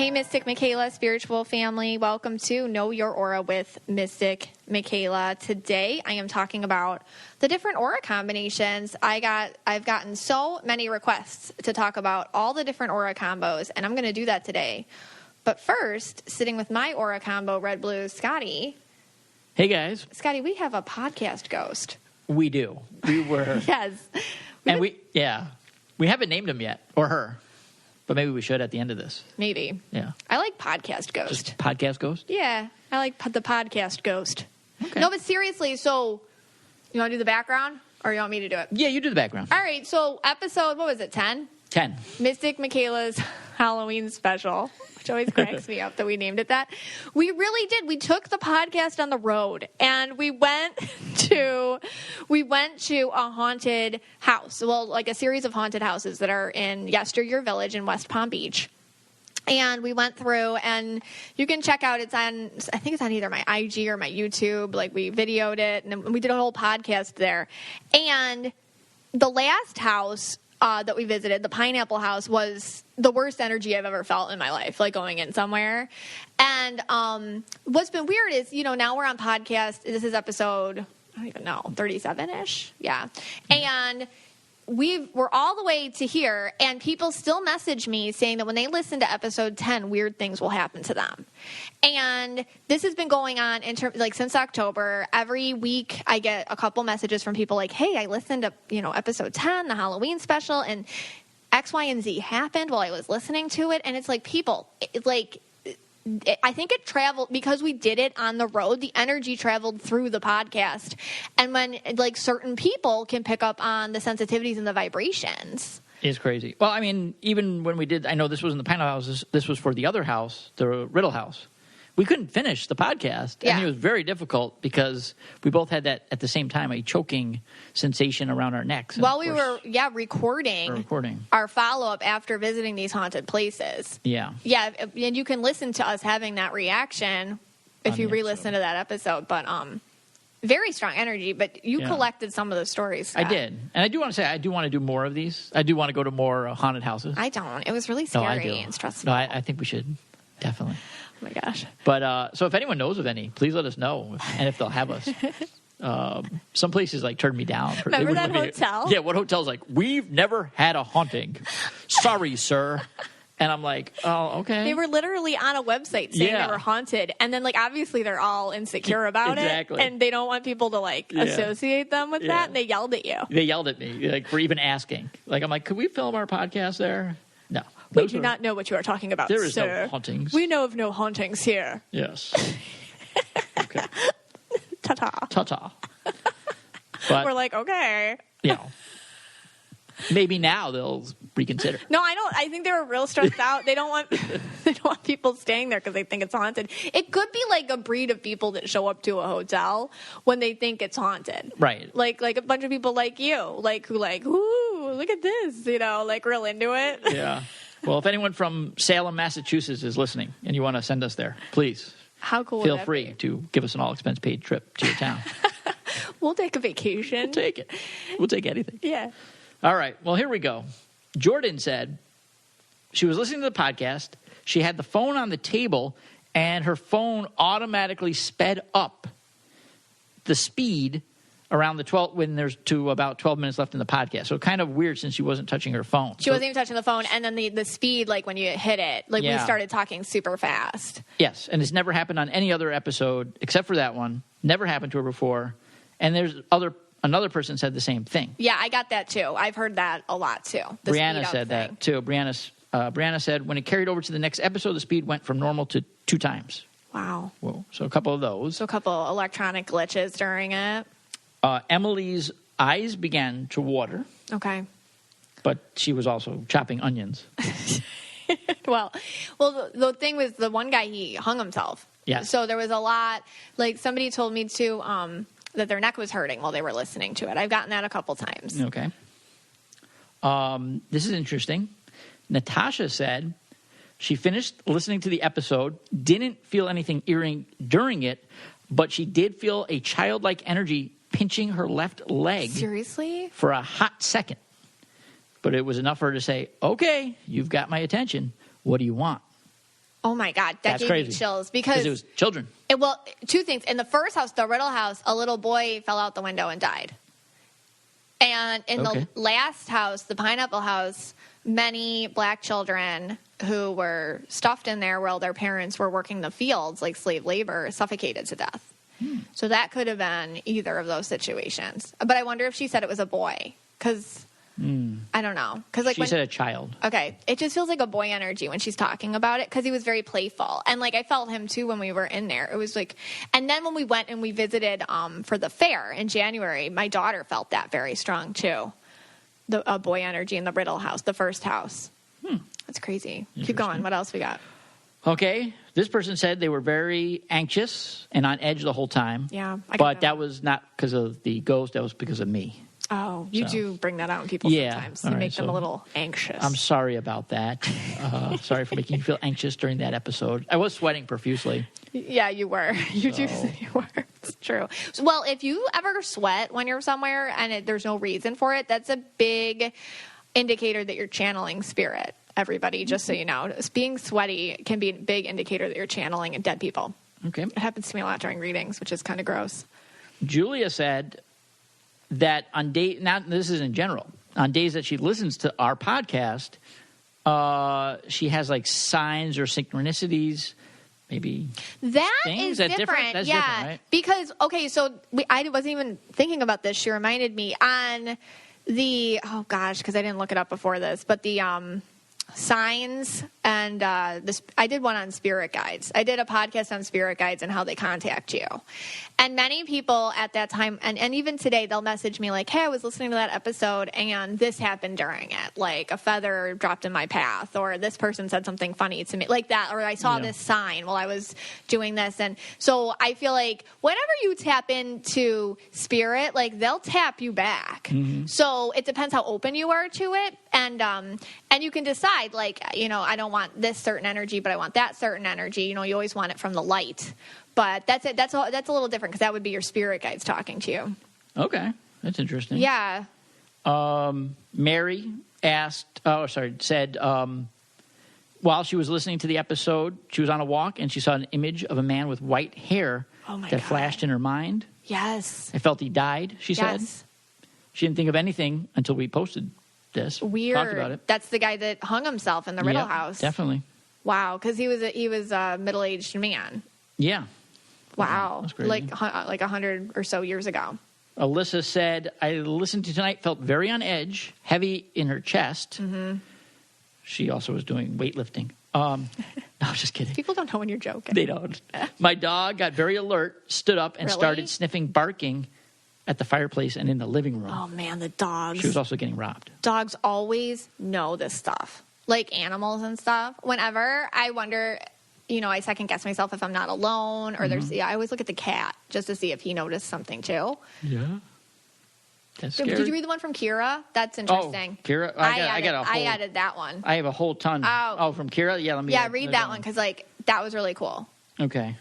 Hey, Mystic Michaela, spiritual family. Welcome to Know Your Aura with Mystic Michaela. Today, I am talking about the different aura combinations. I've gotten so many requests to talk about all the different aura combos, and I'm going to do that today. But first, sitting with my aura combo, Red Blue, Scotty. Hey, guys. Scotty, we have a podcast ghost. We do. We were. Yes. We haven't named him yet, or her. But maybe we should at the end of this. Maybe. Yeah. I like podcast ghost. Just podcast ghost? Yeah. I like the podcast ghost. Okay. No, but seriously, so you want to do the background or you want me to do it? Yeah, you do the background. All right. So episode, what was it, 10? 10. Mystick Michaela's Halloween special, which always cracks me up that we named it that. We really did. We took the podcast on the road and we went to a haunted house. Well, like a series of haunted houses that are in Yesteryear Village in West Palm Beach. And we went through, and you can check out, I think it's on either my IG or my YouTube. Like, we videoed it, and we did a whole podcast there. And the last house that we visited, the Pineapple House, was the worst energy I've ever felt in my life, like going in somewhere. And what's been weird is, now we're on podcast. This is episode, I don't even know, 37-ish? Yeah. And we're all the way to here, and people still message me saying that when they listen to episode 10, weird things will happen to them. And this has been going on since October. Every week I get a couple messages from people like, hey, I listened to, episode 10, the Halloween special, and X, Y, and Z happened while I was listening to it. And it's like, people, I think it traveled because we did it on the road. The energy traveled through the podcast. And when certain people can pick up on the sensitivities and the vibrations. It's crazy. Well, I mean, even when we did, I know this was in the Pineapple House. This was for the other house, the Riddle House. We couldn't finish the podcast. Yeah. And it was very difficult because we both had that at the same time, a choking sensation around our necks. While we were recording our follow-up after visiting these haunted places. Yeah. Yeah, and you can listen to us having that reaction if you re-listen to that episode. But very strong energy, but you collected some of the stories, Scott. I did. And I do want to say, I do want to do more of these. I do want to go to more haunted houses. I don't. It was really scary and stressful. No, I think we should. Definitely. Oh, my gosh. But so if anyone knows of any, please let us know, and if they'll have us. Some places turned me down. Remember that hotel? Yeah, what hotel's like, we've never had a haunting. Sorry, sir. And I'm like, oh, okay. They were literally on a website saying they were haunted. And then, obviously they're all insecure about it. And they don't want people to, associate them with that. And they yelled at you. They yelled at me, for even asking. I'm like, could we film our podcast there? No. We do not know what you are talking about, There is sir. no hauntings. We know of no hauntings here. Yes. Okay. Ta-ta. Ta-ta. But, we're like, okay. Maybe now they'll reconsider. No, I don't. I think they were real stressed out. They don't want people staying there because they think it's haunted. It could be like a breed of people that show up to a hotel when they think it's haunted. Right. Like a bunch of people like you, who ooh, look at this, real into it. Yeah. Well, if anyone from Salem, Massachusetts is listening and you want to send us there, please. How cool Feel free to give us an all-expense paid trip to your town. We'll take a vacation. We'll take it. We'll take anything. Yeah. All right. Well, here we go. Jordan said she was listening to the podcast. She had the phone on the table, and her phone automatically sped up the speed around when there's to about 12 minutes left in the podcast. So kind of weird since she wasn't touching her phone. She wasn't even touching the phone, and then the speed, when you hit it, we started talking super fast. Yes, and it's never happened on any other episode except for that one. Never happened to her before. And there's another person said the same thing. Yeah, I got that too. I've heard that a lot too. Brianna said that too. Brianna said when it carried over to the next episode, the speed went from normal to 2 times. Wow. Whoa. So a couple of those. So a couple electronic glitches during it. Emily's eyes began to water. Okay. But she was also chopping onions. Well, the thing was the one guy, he hung himself. Yes. So there was a lot, somebody told me too, that their neck was hurting while they were listening to it. I've gotten that a couple times. Okay. This is interesting. Natasha said she finished listening to the episode, didn't feel anything eerie during it, but she did feel a childlike energy pinching her left leg. Seriously? For a hot second. But it was enough for her to say, okay, you've got my attention. What do you want? Oh my God, that That's gave crazy. me chills Because because it was children. well, two things. In the first house, the Riddle house, a little boy fell out the window and died. And in the last house, the Pineapple house, many black children who were stuffed in there while their parents were working the fields, like slave labor, suffocated to death. So that could have been either of those situations. But I wonder if she said it was a boy, because I don't know. Because She said a child. Okay, it just feels like a boy energy when she's talking about it, because he was very playful, and like I felt him too when we were in there. It was like, and then when we went and we visited for the fair in January, my daughter felt that very strong too. The boy energy in the Riddle house, the first house. That's crazy. Keep going. What else we got? Okay, this person said they were very anxious and on edge the whole time. Yeah, I got but that was not because of the ghost. That was because of me. Oh, you do bring that out in people sometimes. You make them a little anxious. I'm sorry about that. Sorry for making you feel anxious during that episode. I was sweating profusely. Yeah, you were. You were. It's true. Well, if you ever sweat when you're somewhere and there's no reason for it, that's a big indicator that you're channeling spirit. Everybody, just so you know, being sweaty can be a big indicator that you're channeling dead people. Okay. It happens to me a lot during readings, which is kind of gross. Julia said that on days, not this is in general, on days that she listens to our podcast, she has like signs or synchronicities, maybe. That things. is different. That's yeah. different, right? Because, okay, so I wasn't even thinking about this. She reminded me on the, oh gosh, because I didn't look it up before this, but the signs and I did one on spirit guides. I did a podcast on spirit guides and how they contact you. And many people at that time, and even today, they'll message me like, hey, I was listening to that episode and this happened during it. Like a feather dropped in my path, or this person said something funny to me like that, or I saw this sign while I was doing this. And so I feel like whenever you tap into spirit, like they'll tap you back. So it depends how open you are to it. And you can decide, like, you know, I don't want this certain energy, but I want that certain energy. You know, you always want it from the light. But that's it. That's a little different, because that would be your spirit guides talking to you. Okay, that's interesting. Yeah. Mary said while she was listening to the episode, she was on a walk and she saw an image of a man with white hair that flashed in her mind. Yes. I felt he died, she said. She didn't think of anything until we posted this. Weird. Talked about it. That's the guy that hung himself in the Riddle house. Definitely. Wow, because he was a middle-aged man. Yeah. Wow. That's crazy. Like 100 or so years ago. Alyssa said, I listened to tonight, felt very on edge, heavy in her chest. She also was doing weightlifting. No, I'm just kidding. People don't know when you're joking. They don't. My dog got very alert, stood up, and started sniffing, barking at the fireplace and in the living room. Oh, man, the dogs. She was also getting robbed. Dogs always know this stuff. Like animals and stuff. Whenever I wonder, you know, I second guess myself if I'm not alone, or I always look at the cat just to see if he noticed something too. Yeah. That's scary. Did you read the one from Kira? That's interesting. Oh, Kira? I added that one. I have a whole ton. Oh, from Kira? Yeah, read that one, because like that was really cool. Okay.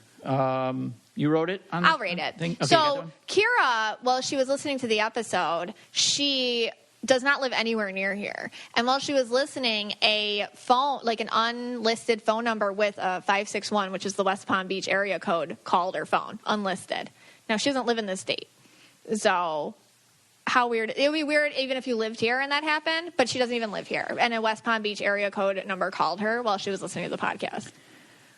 You wrote it on I'll read it. Okay, so Kira, while she was listening to the episode, she does not live anywhere near here. And while she was listening, a phone, like an unlisted phone number with a 561, which is the West Palm Beach area code, called her phone, unlisted. Now, she doesn't live in this state. So how weird. It would be weird even if you lived here and that happened, but she doesn't even live here. And a West Palm Beach area code number called her while she was listening to the podcast.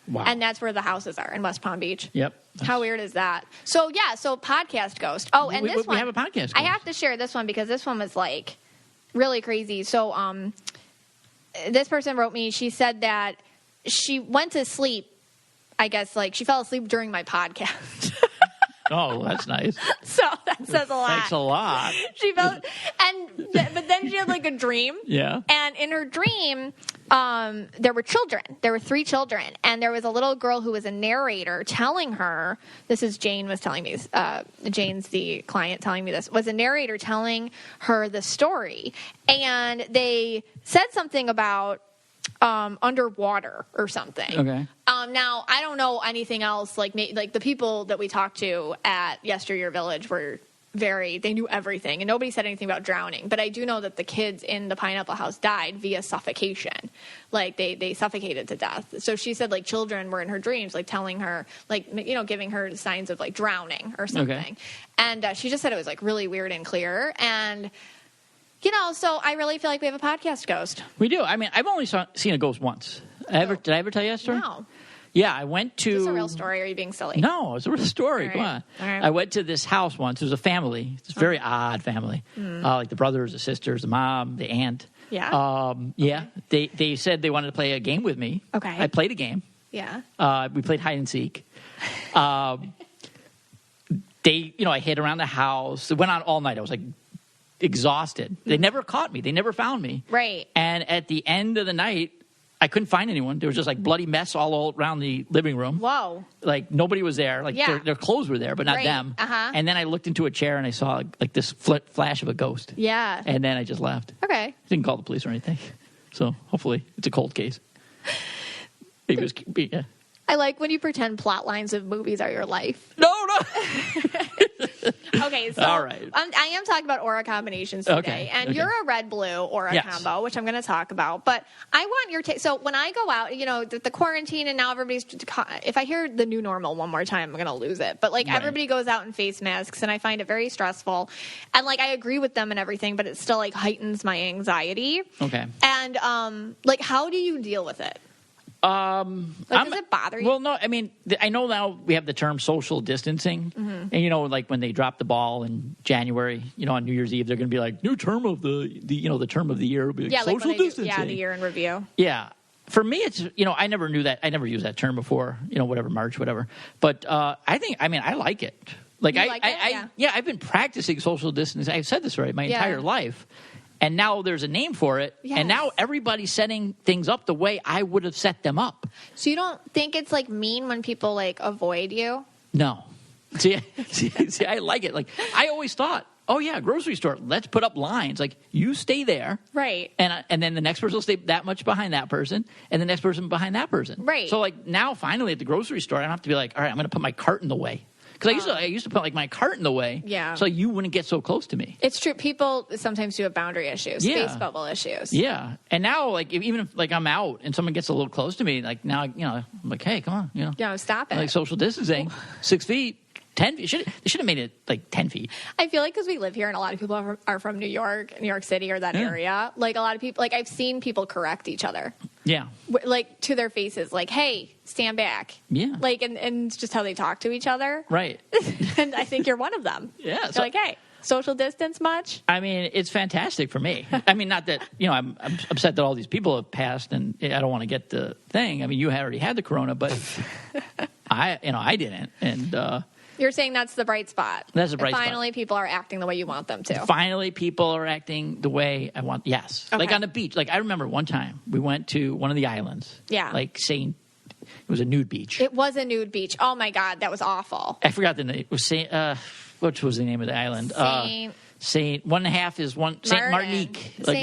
Wow. And that's where the houses are, in West Palm Beach. Yep. How weird is that? So, podcast ghost. Oh, and this one. We have a podcast ghost. I have to share this one because this one was, like, really crazy. So, this person wrote me. She said that she went to sleep, I guess, like, she fell asleep during my podcast. Oh, that's nice. So that says a lot. Thanks a lot. She felt, but then she had like a dream. Yeah. And in her dream, there were children. There were 3 children, and there was a little girl who was a narrator telling her. This is Jane was telling me. Jane's the client telling me this. Was a narrator telling her the story, and they said something about underwater or something. Okay. Now, I don't know anything else. Like the people that we talked to at Yesteryear Village were they knew everything, and nobody said anything about drowning. But I do know that the kids in the Pineapple House died via suffocation. Like, they suffocated to death. So she said, like, children were in her dreams, like, telling her, like, you know, giving her signs of, like, drowning or something. Okay. And she just said it was, like, really weird and clear. And, you know, so I really feel like we have a podcast ghost. We do. I mean, I've only seen a ghost once. Did I ever tell you that story? No. Yeah, I went to... Is this a real story, or are you being silly? No, it's a real story. Right. Come on. Right. I went to this house once. It was a family. It's a very odd family. Like the brothers, the sisters, the mom, the aunt. Yeah? Yeah. They said they wanted to play a game with me. Okay. I played a game. Yeah. We played hide and seek. I hid around the house. It went on all night. I was like exhausted. They never caught me. They never found me. Right. And at the end of the night, I couldn't find anyone. There was just like bloody mess all around the living room. Whoa. Like nobody was there. Like their clothes were there, but not them. Uh-huh. And then I looked into a chair and I saw like this flash of a ghost. Yeah. And then I just left. Okay. Didn't call the police or anything. So hopefully it's a cold case. Maybe it was, yeah. I like when you pretend plot lines of movies are your life. No. Okay, so all right. I am talking about aura combinations today. Okay. And you're a red-blue aura combo, which I'm going to talk about. But I want your take. So when I go out, you know, the quarantine and now everybody's... If I hear the new normal one more time, I'm going to lose it. But, like, everybody goes out in face masks, and I find it very stressful. And, like, I agree with them and everything, but it still, like, heightens my anxiety. Okay. And, like, how do you deal with it? Does it bother you? Well, no. I mean, I know now we have the term social distancing, and you know, like when they drop the ball in January, you know, on New Year's Eve, they're going to be like, new term of the term of the year will be like social distancing. The year in review. Yeah. For me, it's, you know, I never knew that. I never used that term before, you know, whatever, March, whatever. But I like it. Like, I've been practicing social distancing. I've said this already my entire life. And now there's a name for it. Yes. And now everybody's setting things up the way I would have set them up. So you don't think it's, like, mean when people, like, avoid you? No. See, I like it. Like, I always thought, oh, yeah, grocery store, let's put up lines. Like, you stay there. Right. And then the next person will stay that much behind that person, and the next person behind that person. Right. So, like, now finally at the grocery store, I don't have to be like, all right, I'm going to put my cart in the way. Because I used to put, like, my cart in the way, so you wouldn't get so close to me. It's true. People sometimes do have boundary issues, space bubble issues. Yeah, and now, like, even if, like, I'm out and someone gets a little close to me, like, now, you know, I'm like, hey, come on, you know. Yeah, stop it. Like, social distancing, 6 feet. 10 feet. They should have made it like 10 feet. I feel like because we live here and a lot of people are from New York City or that area, like a lot of people, like I've seen people correct each other. Yeah. Like to their faces, like, hey, stand back. Yeah. Like, and it's just how they talk to each other. Right. And I think you're one of them. Yeah. So, like, hey, social distance much? I mean, it's fantastic for me. I mean, not that, you know, I'm upset that all these people have passed and I don't want to get the thing. I mean, you already had the corona, but I didn't. And, you're saying that's the bright spot. That's the bright spot. Finally, people are acting the way you want them to. Finally, people are acting the way I want. Yes. Okay. Like on the beach. Like I remember one time we went to one of the islands. Yeah. Like it was a nude beach. It was a nude beach. Oh my God, that was awful. I forgot the name. It was what was the name of the island? Saint 1.5 is Saint Martinique, like Saint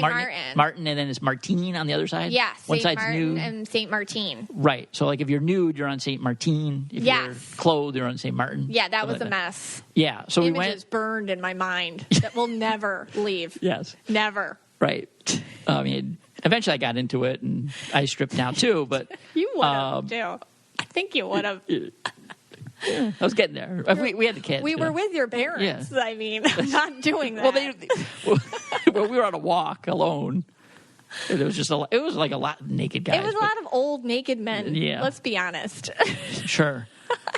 Martin, and then it's Martine on the other side. Yeah, one side's nude and Saint Martin. Right. So like if you're nude, you're on Saint Martine. If you're clothed, you're on Saint Martin. Yeah, that was a mess. Yeah. So we went. Images burned in my mind that will never leave. Yes. Never. Right. I mean, eventually I got into it and I stripped down too, but you would have too. I think you would have. Yeah, I was getting there. We had the kids. We were with your parents. Yeah. I mean, I'm not doing that. Well, we were on a walk alone. It was just it was like a lot of naked guys. It was a lot of old naked men. Yeah. Let's be honest. Sure.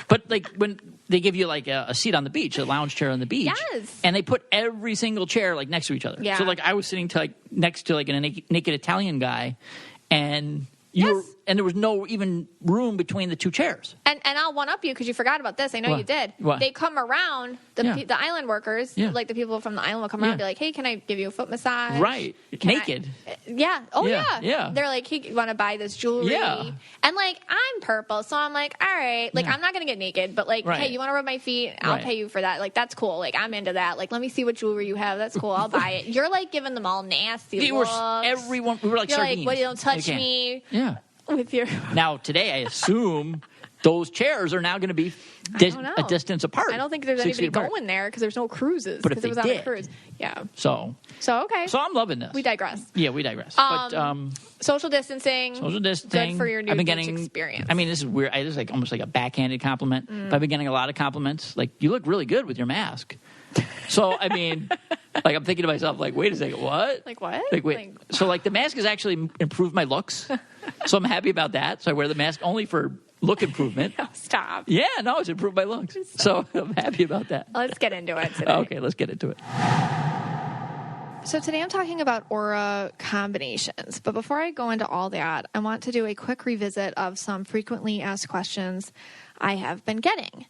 But like when they give you like a seat on the beach, a lounge chair on the beach. Yes. And they put every single chair like next to each other. Yeah. So like I was sitting next to like a naked Italian guy, and and there was no even room between the two chairs. And I'll one-up you because you forgot about this. I know you did. What? They come around, the island workers, like the people from the island will come around and be like, hey, can I give you a foot massage? Right. Naked. Yeah. Oh, yeah. They're like, hey, you want to buy this jewelry? Yeah. And like, I'm purple, so I'm like, all right. Like, I'm not going to get naked, but like, hey, you want to rub my feet? I'll pay you for that. Like, that's cool. Like, I'm into that. Like, let me see what jewelry you have. That's cool. I'll buy it. You're like giving them all nasty looks. We were like sardines. Like, well, you don't touch me. Yeah. With your now today I assume those chairs are now going to be a distance apart. I don't think there's anybody going there because there's no cruises. But if they it was did, on a cruise. Yeah. So okay. So I'm loving this. We digress. Yeah, we digress. But social distancing. Good for your new beach experience. I mean, this is weird. This is like almost like a backhanded compliment. But I've been getting a lot of compliments. Like, you look really good with your mask. So I mean, like, I'm thinking to myself, like, wait a second, what? Like what? Like, wait. So like the mask has actually improved my looks. So I'm happy about that. So I wear the mask only for look improvement. No, stop. Yeah, no, it's improved my looks. So I'm happy about that. Let's get into it today. Okay, let's get into it. So today I'm talking about aura combinations. But before I go into all that, I want to do a quick revisit of some frequently asked questions I have been getting.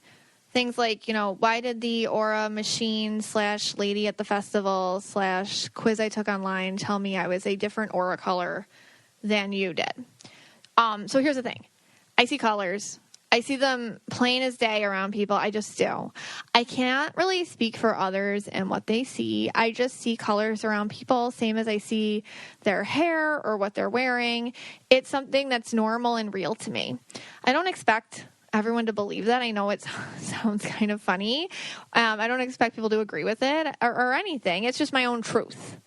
Things like, why did the aura machine / lady at the festival / quiz I took online tell me I was a different aura color than you did? So here's the thing. I see colors. I see them plain as day around people. I just do. I can't really speak for others and what they see. I just see colors around people, same as I see their hair or what they're wearing. It's something that's normal and real to me. I don't expect everyone to believe that. I know it sounds kind of funny. I don't expect people to agree with it or anything. It's just my own truth.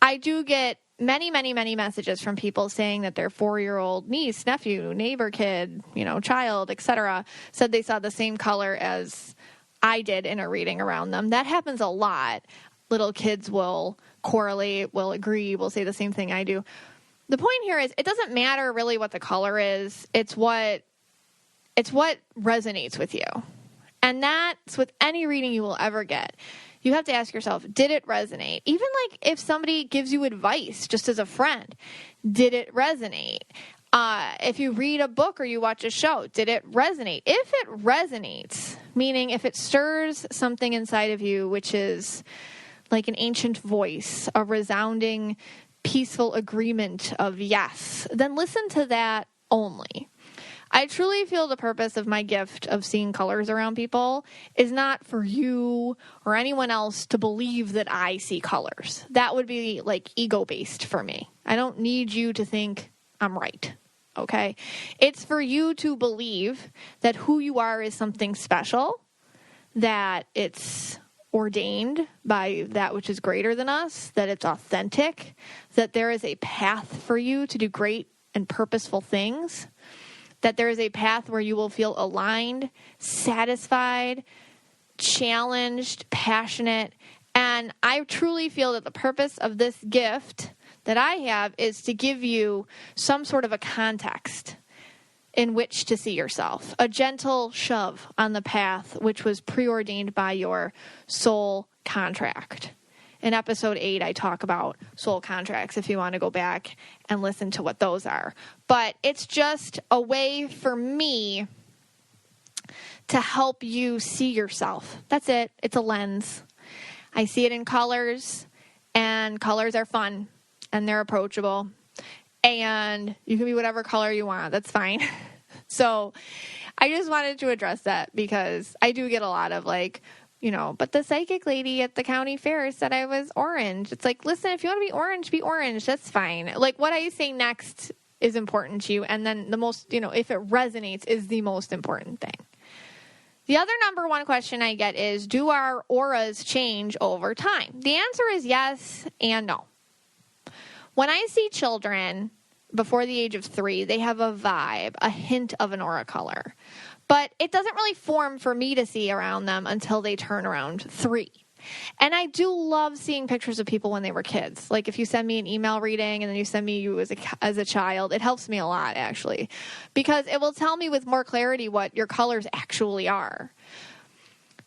I do get many, many, many messages from people saying that their 4-year-old niece, nephew, neighbor kid, child, etc., said they saw the same color as I did in a reading around them. That happens a lot. Little kids will correlate, will agree, will say the same thing I do. The point here is it doesn't matter really what the color is. It's what resonates with you. And that's with any reading you will ever get. You have to ask yourself, did it resonate? Even like if somebody gives you advice just as a friend, did it resonate? If you read a book or you watch a show, did it resonate? If it resonates, meaning if it stirs something inside of you, which is like an ancient voice, a resounding, peaceful agreement of yes, then listen to that only. I truly feel the purpose of my gift of seeing colors around people is not for you or anyone else to believe that I see colors. That would be like ego-based for me. I don't need you to think I'm right, okay? It's for you to believe that who you are is something special, that it's ordained by that which is greater than us, that it's authentic, that there is a path for you to do great and purposeful things, that there is a path where you will feel aligned, satisfied, challenged, passionate. And I truly feel that the purpose of this gift that I have is to give you some sort of a context in which to see yourself, a gentle shove on the path which was preordained by your soul contract. In episode 8, I talk about soul contracts if you want to go back and listen to what those are. But it's just a way for me to help you see yourself. That's it. It's a lens. I see it in colors, and colors are fun, and they're approachable. And you can be whatever color you want. That's fine. So I just wanted to address that because I do get a lot of but the psychic lady at the county fair said I was orange. It's like, listen, if you want to be orange. That's fine. Like, what I say next is important to you. And then the most, if it resonates is the most important thing. The other number one question I get is, do our auras change over time? The answer is yes and no. When I see children before the age of 3, they have a vibe, a hint of an aura color. But it doesn't really form for me to see around them until they turn around 3. And I do love seeing pictures of people when they were kids. Like if you send me an email reading and then you send me you as a child, it helps me a lot, actually. Because it will tell me with more clarity what your colors actually are.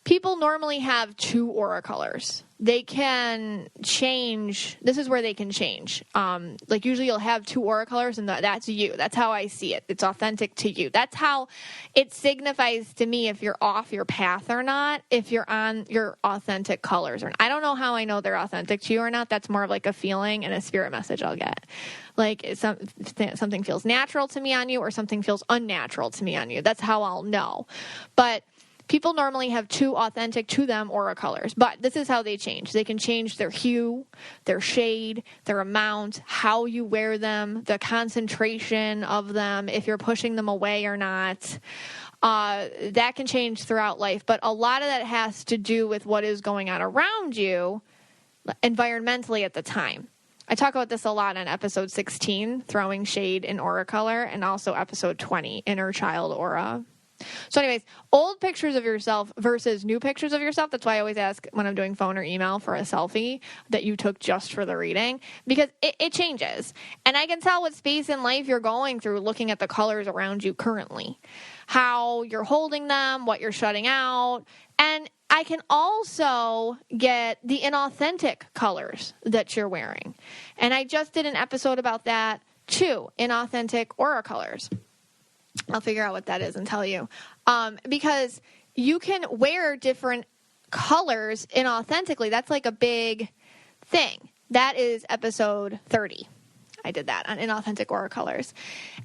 People normally have 2 aura colors. They can change. This is where they can change. Usually you'll have 2 aura colors and that's you. That's how I see it. It's authentic to you. That's how it signifies to me if you're off your path or not, if you're on your authentic colors. Or I don't know how I know they're authentic to you or not. That's more of like a feeling and a spirit message I'll get. Like something feels natural to me on you or something feels unnatural to me on you. That's how I'll know. But people normally have 2 authentic to them aura colors, but this is how they change. They can change their hue, their shade, their amount, how you wear them, the concentration of them, if you're pushing them away or not. That can change throughout life, but a lot of that has to do with what is going on around you environmentally at the time. I talk about this a lot on episode 16, Throwing Shade in Aura Color, and also episode 20, Inner Child Aura. So anyways, old pictures of yourself versus new pictures of yourself. That's why I always ask when I'm doing phone or email for a selfie that you took just for the reading, because it changes. And I can tell what space in life you're going through looking at the colors around you currently, how you're holding them, what you're shutting out. And I can also get the inauthentic colors that you're wearing. And I just did an episode about that too, inauthentic aura colors. I'll figure out what that is and tell you. Because you can wear different colors inauthentically. That's like a big thing. That is episode 30. I did that on inauthentic aura colors.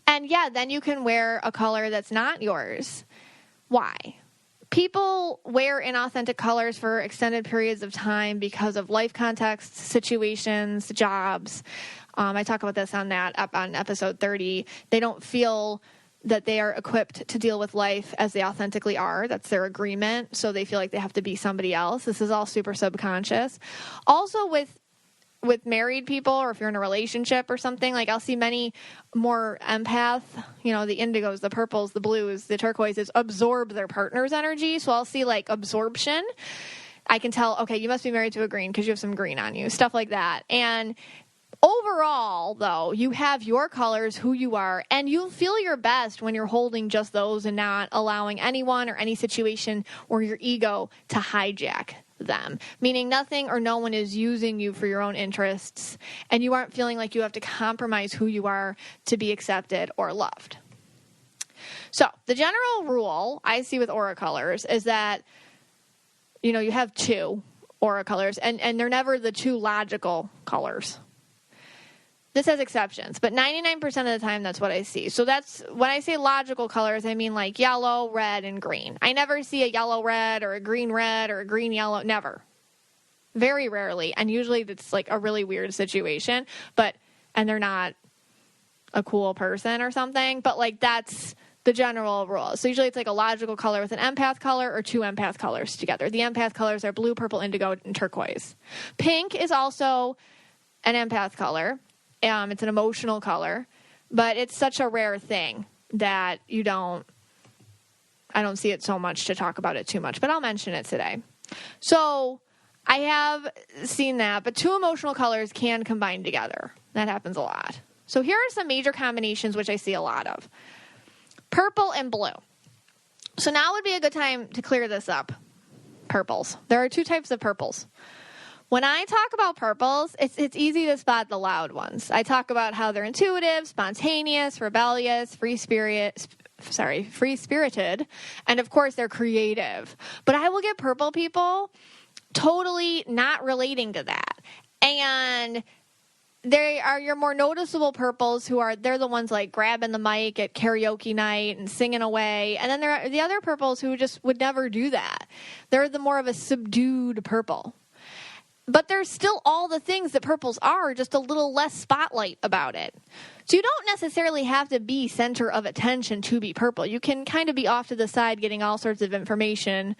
And yeah, then you can wear a color that's not yours. Why? People wear inauthentic colors for extended periods of time because of life contexts, situations, jobs. I talk about this on episode 30. They don't feel that they are equipped to deal with life as they authentically are. That's their agreement. So they feel like they have to be somebody else. This is all super subconscious. Also with married people, or if you're in a relationship or something, like I'll see many more empath, the indigos, the purples, the blues, the turquoises absorb their partner's energy. So I'll see like absorption. I can tell, okay, you must be married to a green because you have some green on you, stuff like that. And overall, though, you have your colors, who you are, and you'll feel your best when you're holding just those and not allowing anyone or any situation or your ego to hijack them. Meaning nothing or no one is using you for your own interests, and you aren't feeling like you have to compromise who you are to be accepted or loved. So the general rule I see with aura colors is that, you have two aura colors, and they're never the two logical colors. This has exceptions, but 99% of the time, that's what I see. So that's, when I say logical colors, I mean like yellow, red, and green. I never see a yellow red or a green red or a green yellow. Never. Very rarely. And usually it's like a really weird situation, and they're not a cool person or something, but like that's the general rule. So usually it's like a logical color with an empath color or two empath colors together. The empath colors are blue, purple, indigo, and turquoise. Pink is also an empath color. It's an emotional color, but it's such a rare thing that I don't see it so much to talk about it too much, but I'll mention it today. So I have seen that, but two emotional colors can combine together. That happens a lot. So here are some major combinations, which I see a lot of. Purple and blue. So now would be a good time to clear this up. Purples. There are two types of purples. When I talk about purples, it's easy to spot the loud ones. I talk about how they're intuitive, spontaneous, rebellious, free-spirited, and of course they're creative. But I will get purple people totally not relating to that. And they are your more noticeable purples they're the ones like grabbing the mic at karaoke night and singing away. And then there are the other purples who just would never do that. They're the more of a subdued purple. But there's still all the things that purples are, just a little less spotlight about it. So you don't necessarily have to be center of attention to be purple. You can kind of be off to the side getting all sorts of information,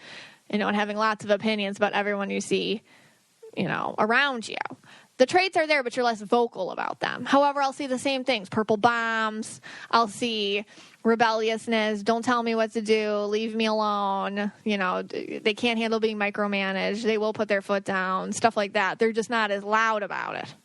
and having lots of opinions about everyone you see, around you. The traits are there, but you're less vocal about them. However, I'll see the same things. Purple bombs. I'll see rebelliousness. Don't tell me what to do. Leave me alone. They can't handle being micromanaged. They will put their foot down. Stuff like that. They're just not as loud about it.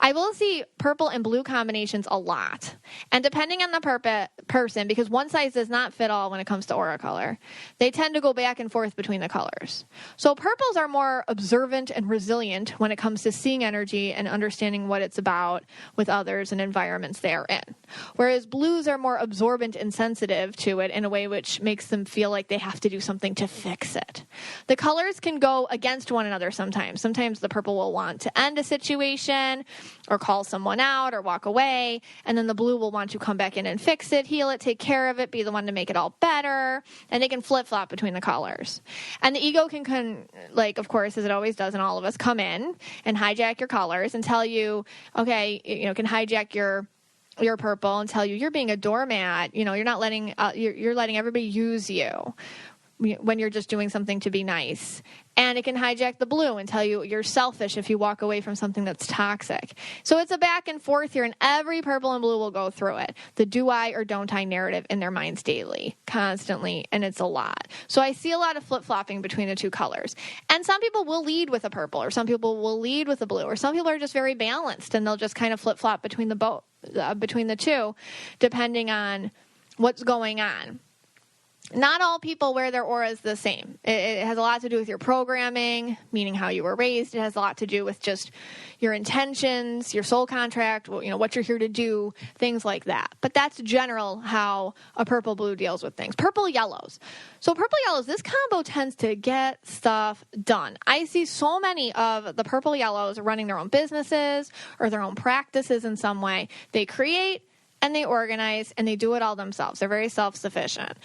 I will see purple and blue combinations a lot. And depending on the person, because one size does not fit all when it comes to aura color, they tend to go back and forth between the colors. So purples are more observant and resilient when it comes to seeing energy and understanding what it's about with others and environments they're in. Whereas blues are more absorbent and sensitive to it in a way which makes them feel like they have to do something to fix it. The colors can go against one another sometimes. Sometimes the purple will want to end a situation or call someone out or walk away, and then the blue will want to come back in and fix it, heal it, take care of it, be the one to make it all better, and they can flip-flop between the colors. And the ego can of course, as it always does in all of us, come in and hijack your colors and tell you, okay, can hijack your your purple and tell you you're being a doormat. You know, you're not letting you're letting everybody use you when you're just doing something to be nice. And it can hijack the blue and tell you you're selfish if you walk away from something that's toxic. So it's a back and forth here, and every purple and blue will go through it. The do I or don't I narrative in their minds daily, constantly, and it's a lot. So I see a lot of flip-flopping between the two colors. And some people will lead with a purple, or some people will lead with a blue, or some people are just very balanced, and they'll just kind of flip-flop between the two, depending on what's going on. Not all people wear their auras the same. It has a lot to do with your programming, meaning how you were raised. It has a lot to do with just your intentions, your soul contract, what you're here to do, things like that. But that's general how a purple blue deals with things. Purple yellows. So purple yellows, this combo tends to get stuff done. I see so many of the purple yellows running their own businesses or their own practices in some way. They create and they organize and they do it all themselves. They're very self-sufficient.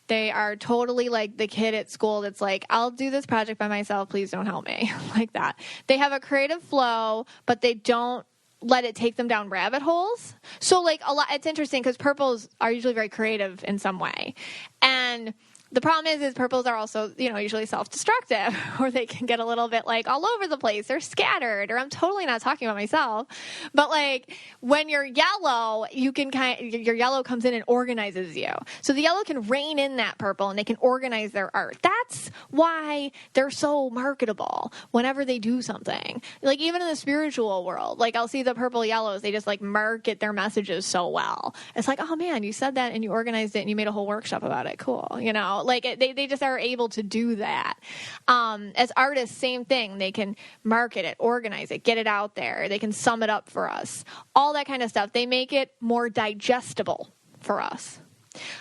They are totally like the kid at school that's like, I'll do this project by myself. Please don't help me. Like that. They have a creative flow, but they don't let it take them down rabbit holes. So like it's interesting because purples are usually very creative in some way. And the problem is purples are also, usually self-destructive, or they can get a little bit like all over the place. They're scattered, or I'm totally not talking about myself. But like when you're yellow, your yellow comes in and organizes you. So the yellow can rein in that purple and they can organize their art. That's why they're so marketable whenever they do something. Like even in the spiritual world, like I'll see the purple yellows, they just like market their messages so well. It's like, oh man, you said that and you organized it and you made a whole workshop about it. Cool. Like they just are able to do that. As artists, same thing. They can market it, organize it, get it out there. They can sum it up for us. All that kind of stuff. They make it more digestible for us.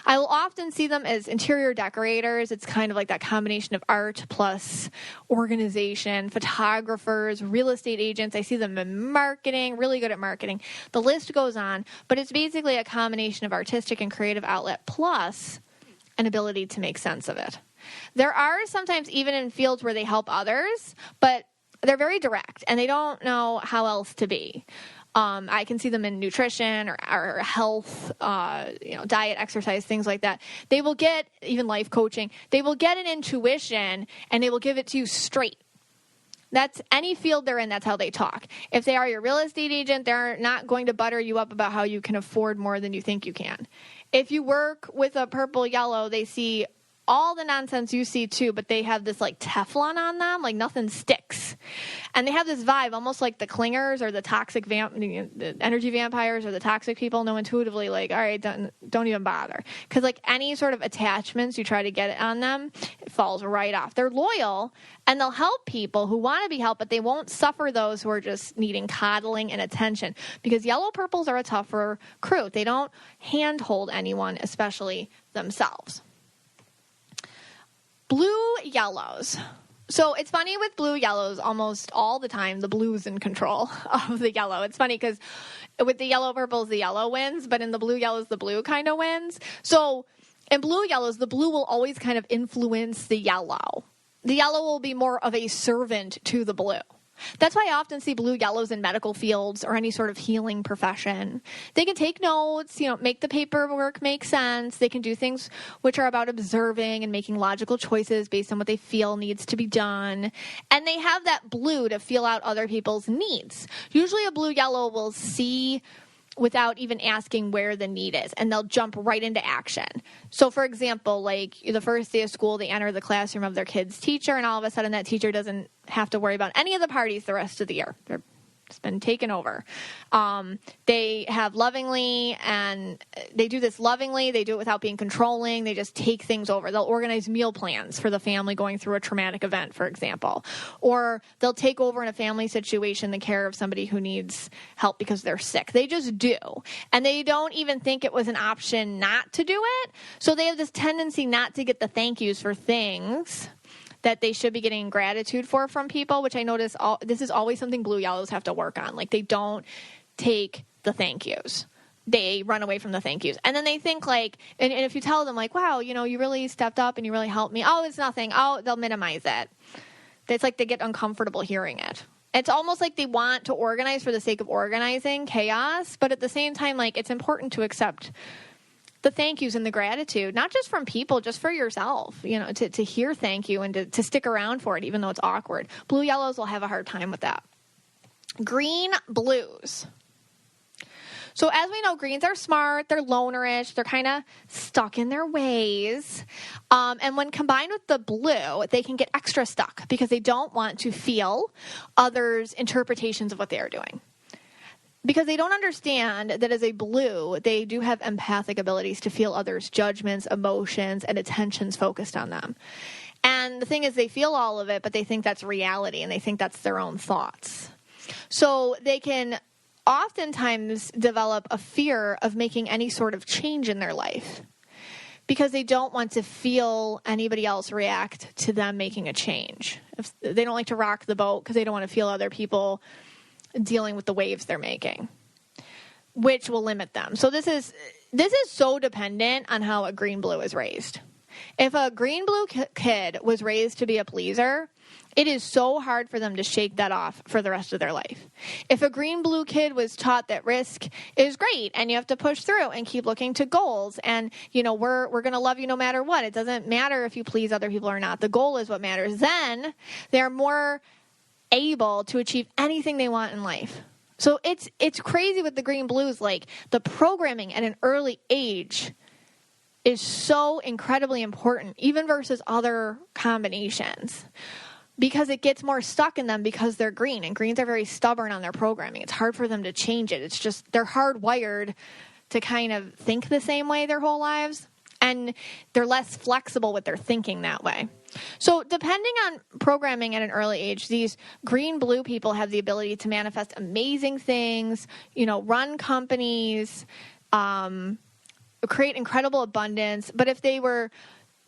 I will often see them as interior decorators. It's kind of like that combination of art plus organization, photographers, real estate agents. I see them in marketing, really good at marketing. The list goes on, but it's basically a combination of artistic and creative outlet plus an ability to make sense of it. There are sometimes even in fields where they help others, but they're very direct and they don't know how else to be. I can see them in nutrition or health, diet, exercise, things like that. They will get, even life coaching, they will get an intuition and they will give it to you straight. That's any field they're in, that's how they talk. If they are your real estate agent, they're not going to butter you up about how you can afford more than you think you can. If you work with a purple yellow, they see all the nonsense you see too, but they have this like Teflon on them, like nothing sticks. And they have this vibe, almost like the clingers or the toxic the energy vampires or the toxic people know intuitively like, all right, don't even bother. Because like any sort of attachments you try to get on them, it falls right off. They're loyal and they'll help people who want to be helped, but they won't suffer those who are just needing coddling and attention. Because yellow purples are a tougher crew. They don't handhold anyone, especially themselves. Blue yellows. So it's funny with blue yellows, almost all the time, the blue's in control of the yellow. It's funny because with the yellow purples, the yellow wins, but in the blue yellows, the blue kind of wins. So in blue yellows, the blue will always kind of influence the yellow. The yellow will be more of a servant to the blue. That's why I often see blue yellows in medical fields or any sort of healing profession. They can take notes, make the paperwork make sense. They can do things which are about observing and making logical choices based on what they feel needs to be done. And they have that blue to feel out other people's needs. Usually a blue yellow will see without even asking where the need is, and they'll jump right into action. So, for example, like the first day of school, they enter the classroom of their kid's teacher, and all of a sudden that teacher doesn't have to worry about any of the parties the rest of the year. It's been taken over. They have lovingly, and they do this lovingly. They do it without being controlling. They just take things over. They'll organize meal plans for the family going through a traumatic event, for example. Or they'll take over in a family situation the care of somebody who needs help because they're sick. They just do. And they don't even think it was an option not to do it. So they have this tendency not to get the thank yous for things that they should be getting gratitude for from people, which I notice this is always something blue yellows have to work on. Like they don't take the thank yous. They run away from the thank yous. And then they think like, and if you tell them like, wow, you really stepped up and you really helped me. Oh, it's nothing. Oh, they'll minimize it. It's like they get uncomfortable hearing it. It's almost like they want to organize for the sake of organizing chaos, but at the same time, like, it's important to accept the thank yous and the gratitude, not just from people, just for yourself, to hear thank you and to stick around for it, even though it's awkward. Blue yellows will have a hard time with that. Green blues. So as we know, greens are smart, they're lonerish, they're kind of stuck in their ways. And when combined with the blue, they can get extra stuck because they don't want to feel others' interpretations of what they are doing. Because they don't understand that as a blue, they do have empathic abilities to feel others' judgments, emotions, and attentions focused on them. And the thing is, they feel all of it, but they think that's reality, and they think that's their own thoughts. So they can oftentimes develop a fear of making any sort of change in their life because they don't want to feel anybody else react to them making a change. If they don't like to rock the boat because they don't want to feel other people dealing with the waves they're making, which will limit them. So this is so dependent on how a green blue is raised. If a green blue kid was raised to be a pleaser, it is so hard for them to shake that off for the rest of their life. If a green blue kid was taught that risk is great and you have to push through and keep looking to goals and, we're going to love you no matter what. It doesn't matter if you please other people or not. The goal is what matters. Then they're more able to achieve anything they want in life. So it's crazy with the green blues. Like, the programming at an early age is so incredibly important, even versus other combinations, because it gets more stuck in them because they're green, and greens are very stubborn on their programming. It's hard for them to change it. It's just they're hardwired to kind of think the same way their whole lives, and they're less flexible with their thinking that way. So depending on programming at an early age, these green-blue people have the ability to manifest amazing things, run companies, create incredible abundance. But if they were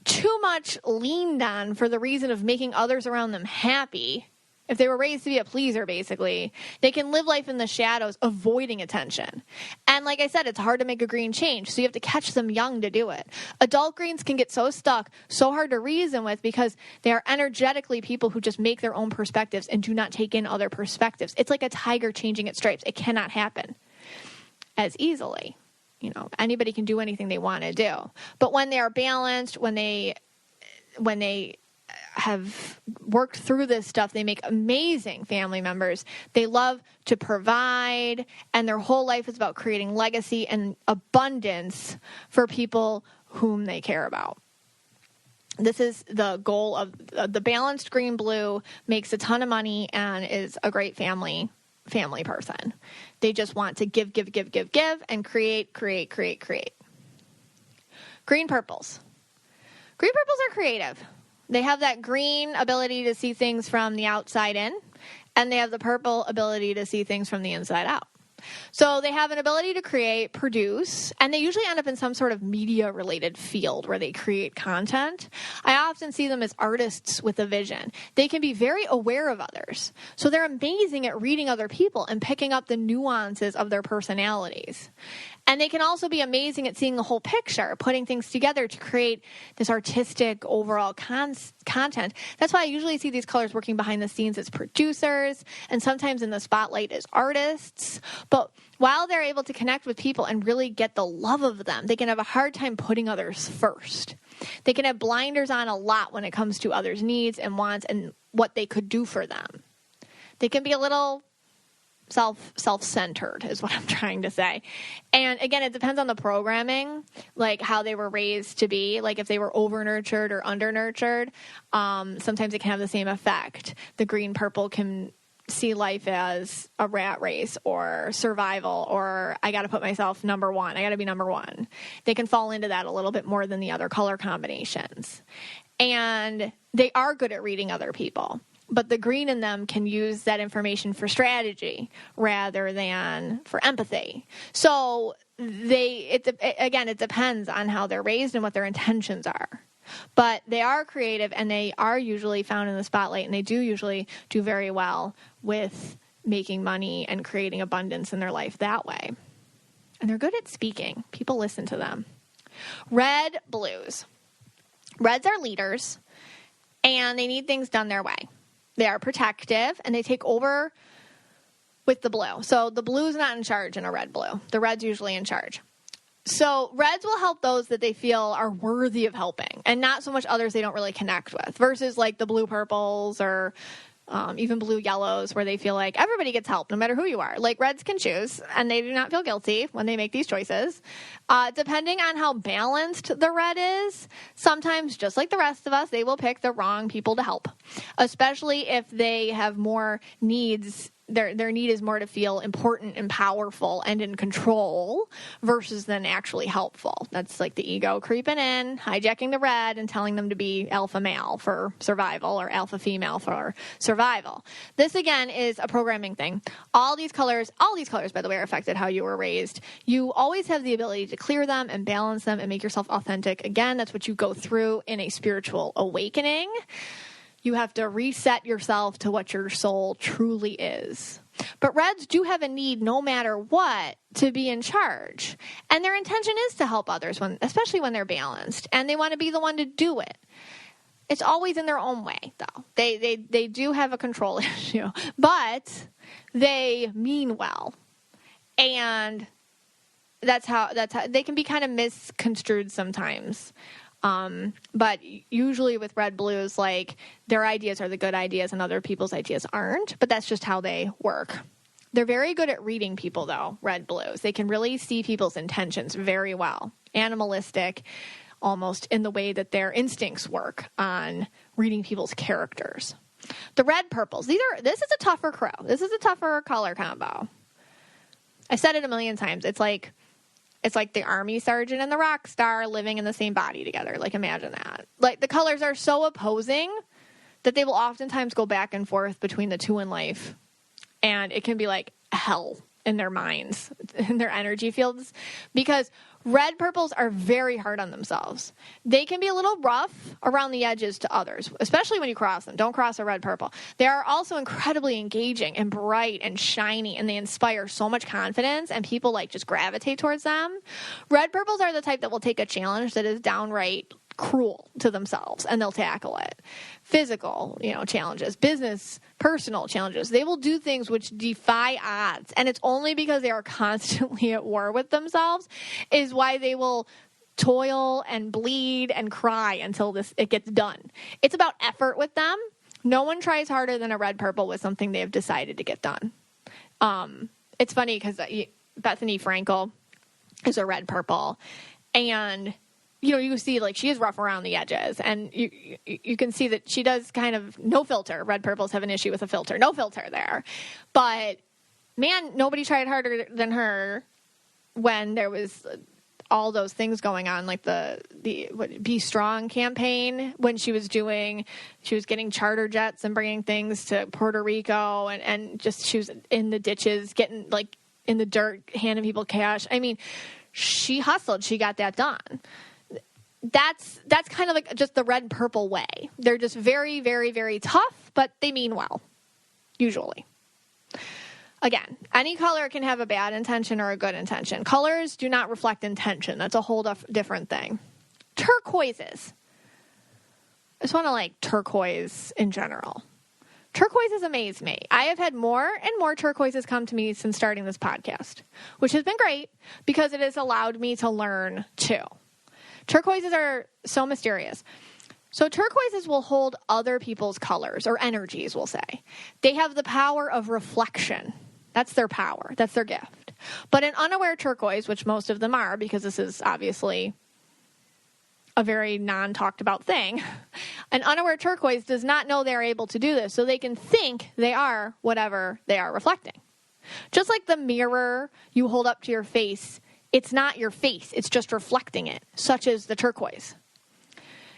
too much leaned on for the reason of making others around them happy, if they were raised to be a pleaser, basically, they can live life in the shadows, avoiding attention. And like I said, it's hard to make a green change, so you have to catch them young to do it. Adult greens can get so stuck, so hard to reason with, because they are energetically people who just make their own perspectives and do not take in other perspectives. It's like a tiger changing its stripes. It cannot happen as easily. Anybody can do anything they want to do. But when they are balanced, when they have worked through this stuff, they make amazing family members. They love to provide, and their whole life is about creating legacy and abundance for people whom they care about. This is the goal of the balanced green blue. Makes a ton of money and is a great family person. They just want to give, and create. Green purples. Green purples are creative. They have that green ability to see things from the outside in, and they have the purple ability to see things from the inside out. So they have an ability to create, produce, and they usually end up in some sort of media-related field where they create content. I often see them as artists with a vision. They can be very aware of others. So they're amazing at reading other people and picking up the nuances of their personalities. And they can also be amazing at seeing the whole picture, putting things together to create this artistic overall content. That's why I usually see these colors working behind the scenes as producers and sometimes in the spotlight as artists. But while they're able to connect with people and really get the love of them, they can have a hard time putting others first. They can have blinders on a lot when it comes to others' needs and wants and what they could do for them. They can be a little self-centered is what I'm trying to say. And again, it depends on the programming, like how they were raised to be. Like if they were over-nurtured or under-nurtured, sometimes it can have the same effect. The green-purple can see life as a rat race or survival, or I got to put myself number one. I got to be number one. They can fall into that a little bit more than the other color combinations. And they are good at reading other people. But the green in them can use that information for strategy rather than for empathy. So it depends on how they're raised and what their intentions are. But they are creative, and they are usually found in the spotlight, and they do usually do very well with making money and creating abundance in their life that way. And they're good at speaking. People listen to them. Red blues. Reds are leaders, and they need things done their way. They are protective, and they take over with the blue. So the blue is not in charge in a red-blue. The red's usually in charge. So reds will help those that they feel are worthy of helping, and not so much others they don't really connect with, versus like the blue purples or even blue yellows, where they feel like everybody gets help no matter who you are. Like reds can choose, and they do not feel guilty when they make these choices. Depending on how balanced the red is, sometimes, just like the rest of us, they will pick the wrong people to help, especially if they have more needs. Their need is more to feel important and powerful and in control versus than actually helpful. That's like the ego creeping in, hijacking the red and telling them to be alpha male for survival or alpha female for survival. This, again, is a programming thing. All these colors, by the way, are affected how you were raised. You always have the ability to clear them and balance them and make yourself authentic. Again, that's what you go through in a spiritual awakening. You have to reset yourself to what your soul truly is. But reds do have a need, no matter what, to be in charge. And their intention is to help others, especially when they're balanced. And they want to be the one to do it. It's always in their own way, though. They do have a control issue. But they mean well. And that's how they can be kind of misconstrued sometimes. But usually with red blues, like their ideas are the good ideas and other people's ideas aren't, but that's just how they work. They're very good at reading people though, red blues. They can really see people's intentions very well. Animalistic, almost in the way that their instincts work on reading people's characters. The red purples, this is a tougher crow. This is a tougher color combo. I said it a million times. It's like the army sergeant and the rock star living in the same body together. Like, imagine that. Like, the colors are so opposing that they will oftentimes go back and forth between the two in life. And it can be like hell in their minds, in their energy fields. Because red purples are very hard on themselves. They can be a little rough around the edges to others, especially when you cross them. Don't cross a red purple. They are also incredibly engaging and bright and shiny, and they inspire so much confidence, and people like just gravitate towards them. Red purples are the type that will take a challenge that is downright cruel to themselves, and they'll tackle it. Physical, challenges, business, personal challenges. They will do things which defy odds, and it's only because they are constantly at war with themselves is why they will toil and bleed and cry until it gets done. It's about effort with them. No one tries harder than a red purple with something they have decided to get done. It's funny because Bethany Frankel is a red purple, and you see, like, she is rough around the edges, and you can see that she does kind of no filter. Red purples have an issue with a filter. No filter there. But, man, nobody tried harder than her when there was all those things going on, like the Be Strong campaign, when she was getting charter jets and bringing things to Puerto Rico, and just she was in the ditches, getting, like, in the dirt, handing people cash. I mean, she hustled. She got that done. That's kind of like just the red purple way. They're just very, very, very tough, but they mean well, usually. Again, any color can have a bad intention or a good intention. Colors do not reflect intention. That's a whole different thing. Turquoises. I just want to like turquoise in general. Turquoises amaze me. I have had more and more turquoises come to me since starting this podcast, which has been great because it has allowed me to learn too. Turquoises are so mysterious. So turquoises will hold other people's colors or energies, we'll say. They have the power of reflection. That's their power. That's their gift. But an unaware turquoise, which most of them are, because this is obviously a very non-talked about thing, an unaware turquoise does not know they're able to do this, so they can think they are whatever they are reflecting. Just like the mirror you hold up to your face, it's not your face, it's just reflecting it, such as the turquoise.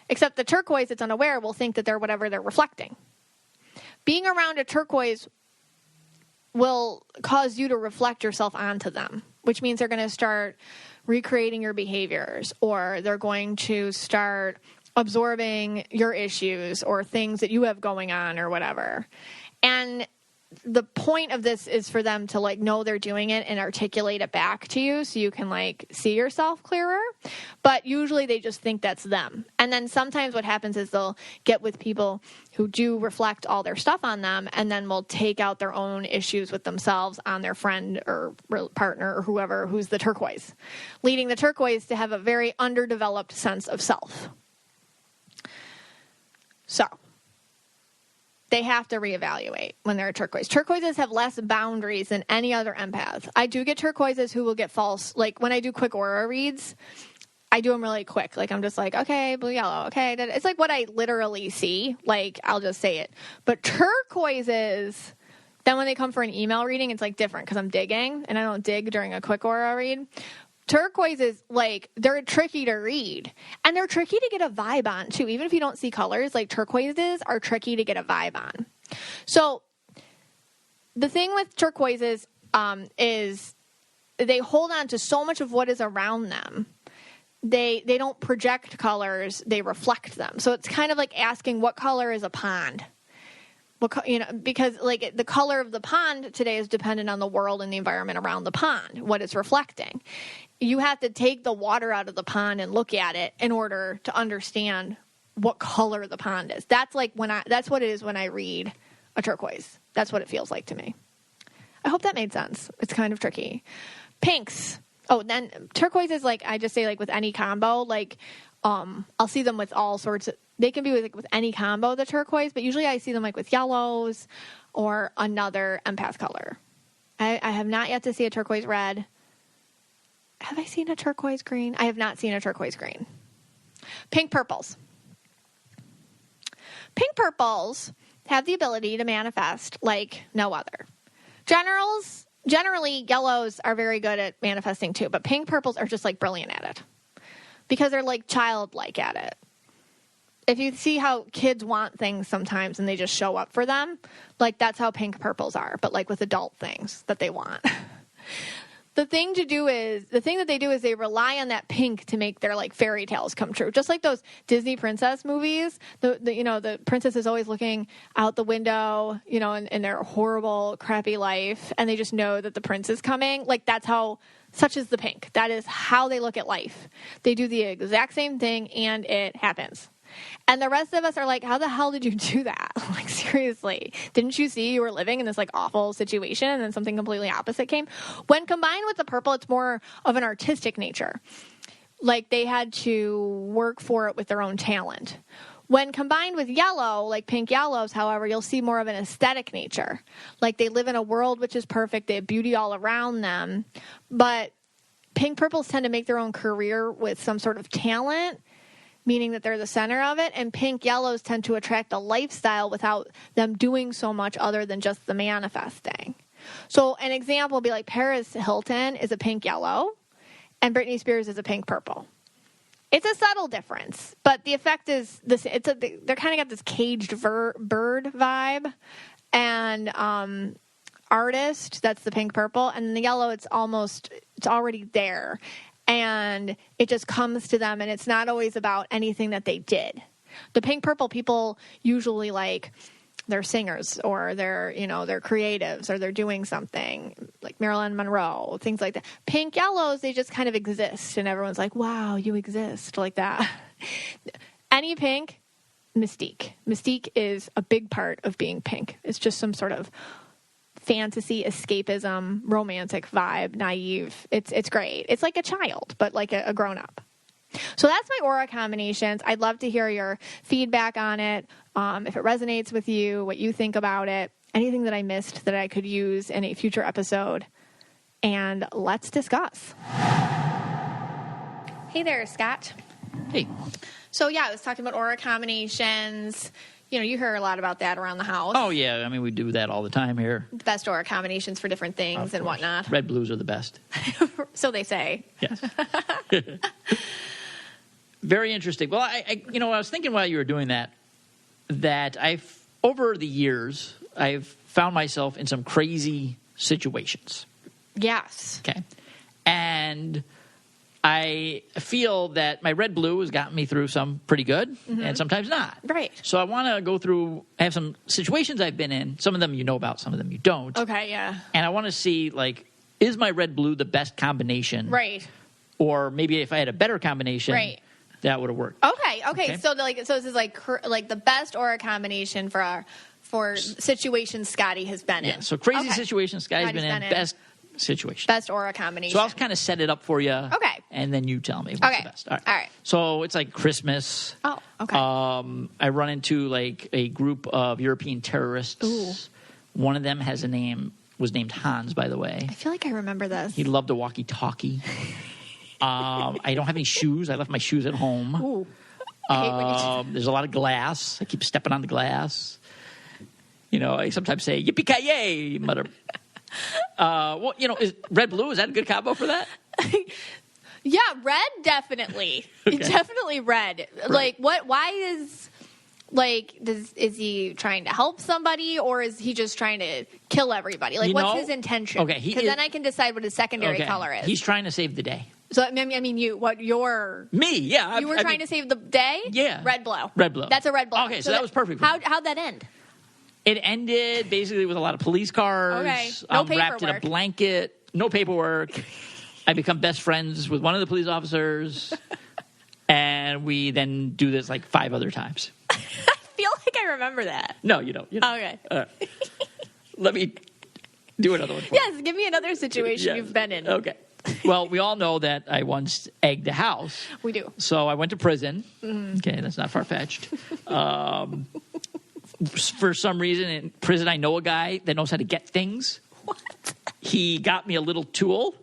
Except the turquoise that's unaware will think that they're whatever they're reflecting. Being around a turquoise will cause you to reflect yourself onto them, which means they're going to start recreating your behaviors, or they're going to start absorbing your issues or things that you have going on or whatever. And the point of this is for them to like know they're doing it and articulate it back to you so you can like see yourself clearer. But usually they just think that's them. And then sometimes what happens is they'll get with people who do reflect all their stuff on them and then will take out their own issues with themselves on their friend or partner or whoever who's the turquoise, leading the turquoise to have a very underdeveloped sense of self. So they have to reevaluate when they're a turquoise. Turquoises have less boundaries than any other empath. I do get turquoises who will get false. Like when I do quick aura reads, I do them really quick. Like I'm just like, okay, blue, yellow, okay. It's like what I literally see. Like I'll just say it. But turquoises, then when they come for an email reading, it's like different because I'm digging and I don't dig during a quick aura read. Turquoises, like, they're tricky to read. And they're tricky to get a vibe on, too. Even if you don't see colors, like, turquoises are tricky to get a vibe on. So, the thing with turquoises is they hold on to so much of what is around them. They don't project colors, they reflect them. So, it's kind of like asking what color is a pond. Because like the color of the pond today is dependent on the world and the environment around the pond, what it's reflecting. You have to take the water out of the pond and look at it in order to understand what color the pond is. That's like that's what it is when I read a turquoise. That's what it feels like to me. I hope that made sense. It's kind of tricky. Pinks. Oh, then turquoise is like, I just say like with any combo, like I'll see them with all sorts of, they can be with any combo, the turquoise, but usually I see them like with yellows or another empath color. I have not yet to see a turquoise red. Have I seen a turquoise green? I have not seen a turquoise green. Pink purples. Pink purples have the ability to manifest like no other. Generally, yellows are very good at manifesting too, but pink purples are just like brilliant at it because they're like childlike at it. If you see how kids want things sometimes and they just show up for them, like that's how pink purples are, but like with adult things that they want. The thing that they do is they rely on that pink to make their like fairy tales come true. Just like those Disney princess movies, the princess is always looking out the window, in their horrible, crappy life, and they just know that the prince is coming. Like such is the pink. That is how they look at life. They do the exact same thing and it happens. And the rest of us are like, how the hell did you do that? Like, seriously, didn't you see you were living in this like awful situation and then something completely opposite came? When combined with the purple, it's more of an artistic nature. Like they had to work for it with their own talent. When combined with yellow, like pink yellows, however, you'll see more of an aesthetic nature. Like they live in a world which is perfect. They have beauty all around them. But pink purples tend to make their own career with some sort of talent, meaning that they're the center of it, and pink yellows tend to attract a lifestyle without them doing so much other than just the manifesting. So an example would be like Paris Hilton is a pink yellow, and Britney Spears is a pink purple. It's a subtle difference, but the effect is this. They're kind of got this caged bird vibe, and artist, that's the pink purple, and the yellow, it's already there. And it just comes to them, and it's not always about anything that they did. The pink purple people usually like they're singers or they're creatives or they're doing something like Marilyn Monroe, things like that. Pink yellows, they just kind of exist, and everyone's like, wow, you exist, like that. Any pink, mystique. Mystique is a big part of being pink. It's just some sort of fantasy, escapism, romantic vibe, naive. It's great. It's like a child, but like a grown-up. So that's my aura combinations. I'd love to hear your feedback on it, if it resonates with you, what you think about it, anything that I missed that I could use in a future episode. And let's discuss. Hey there, Scott. Hey. So yeah, I was talking about aura combinations. You hear a lot about that around the house. Oh, yeah. I mean, we do that all the time here. The best aura combinations for different things and whatnot. Red blues are the best. So they say. Yes. Very interesting. Well, I was thinking while you were doing that over the years, I've found myself in some crazy situations. Yes. Okay. And I feel that my red blue has gotten me through some pretty good and sometimes not. Right. So I want to go through, I have some situations I've been in. Some of them you know about, some of them you don't. Okay, yeah. And I want to see, like, is my red blue the best combination? Right. Or maybe if I had a better combination, that would have worked. Okay. So this is like the best aura combination for situations Scotty has been in. So crazy situations Scotty's been in, best situation. Best aura combination. So I'll kind of set it up for you. Okay. And then you tell me what's the best. All right. So it's like Christmas. Oh, okay. I run into like a group of European terrorists. Ooh. One of them was named Hans, by the way. I feel like I remember this. He loved a walkie-talkie. I don't have any shoes. I left my shoes at home. Ooh. I hate when you do that. There's a lot of glass. I keep stepping on the glass. You know, I sometimes say, yippee-ki-yay, mother. Well, you know, is red blue, is that a good combo for that? Yeah, red, definitely. Okay. Definitely red. Right. Like, why is, like, is he trying to help somebody or is he just trying to kill everybody? Like, what's his intention? Okay. Because then I can decide what his secondary color is. He's trying to save the day. So, I mean, you were trying to save the day? Yeah. Red blue. Red blue. That's a red blue. Okay, so that was perfect for me. How'd that end? It ended basically with a lot of police cars. Okay. No wrapped in a paperwork. blanket. No paperwork. I become best friends with one of the police officers. And we then do this like 5 other times. I feel like I remember that. No, you don't. Okay. Let me do another one for you. Yes, give me another situation you've been in. Okay. Well, we all know that I once egged a house. We do. So I went to prison. Okay, that's not far-fetched. For some reason in prison, I know a guy that knows how to get things. What? He got me a little tool